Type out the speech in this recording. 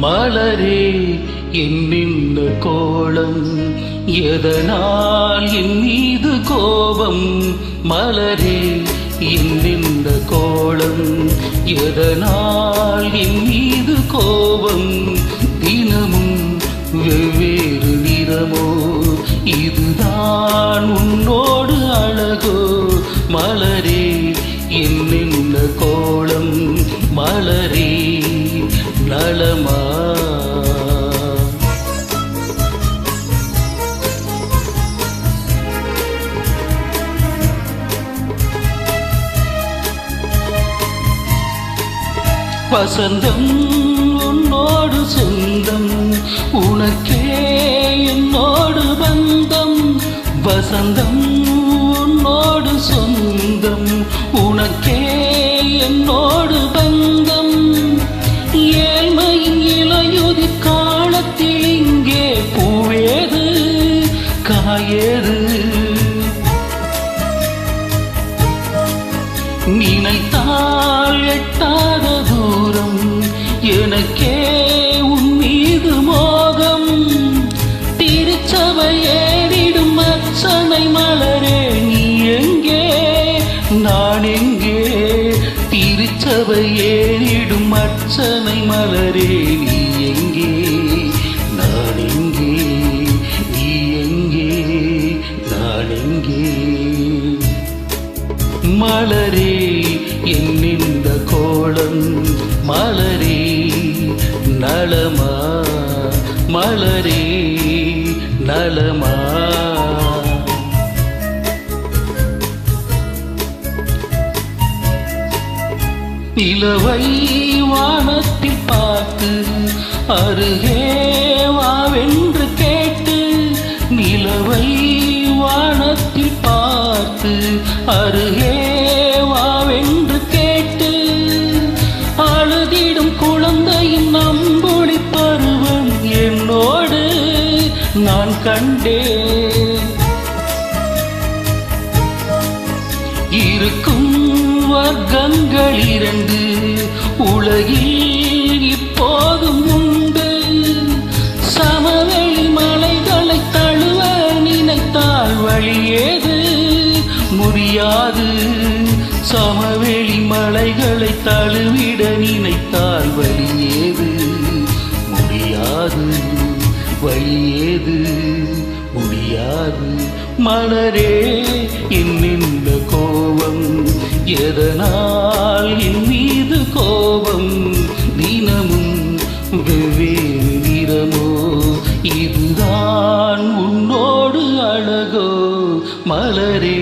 மலரே என்னின்ன கோலம் எதனால் என் மீது கோபம் மலரே என்னின்ன கோலம் எதனால் என் மீது கோபம் தினமும் வெவ்வேறு நிறமோ இதுதான் உன்னோடு அழகோ மலரே என்னின்ன கோலம் மலரே நலமா வசந்தம் உன்னோடு சொந்தம் உனக்கே என்னோடு பந்தம் வசந்தம் உன்னோடு சொந்தம் உனக்கே என்னோடு பந்தம் ஏழ்மையின் இளையுதி காலத்தில் இங்கே பூவேது காயேது நினைத்தால் எட்டாத தூரம் எனக்கே உன் மீது மோகம் திருச்சபை ஏறிடும் அர்ச்சனை மலரே நீ எங்கே நான் எங்கே திருச்சபை ஏறிடும் அர்ச்சனை மலரே நீ எங்கே நான் எங்கே நீ எங்கே நான் எங்கே மலரே என்னிந்த கோலம் மலரே நலமா மலரே நலமா நிலவை வானத்தில் பார்த்து அருகே வாவென்று கேட்டு நிலவை வானத்தில் பார்த்து அருகே வாவென்று கேட்டு அழுதிடும் குழந்தையின் நம்பொழி பருவம் என்னோடு நான் கண்டேன் இருக்கும் வர்க்கங்கள் இரண்டு உலகில் இப்போதும் உண்டு சமவெளி மலைகளை தழுவ நினைத்தால் வழியேது முடியாது சமவெளி மலைகளை தழுவிட நினைத்தால் வழியேது முடியாது வழியேது முடியாது மலரே என்னின்ன கோபம் எதனால் என் மீது கோபம் தினமும் வெவ்வேறு நிறமோ இதுதான் உன்னோடு அழகோ மலரே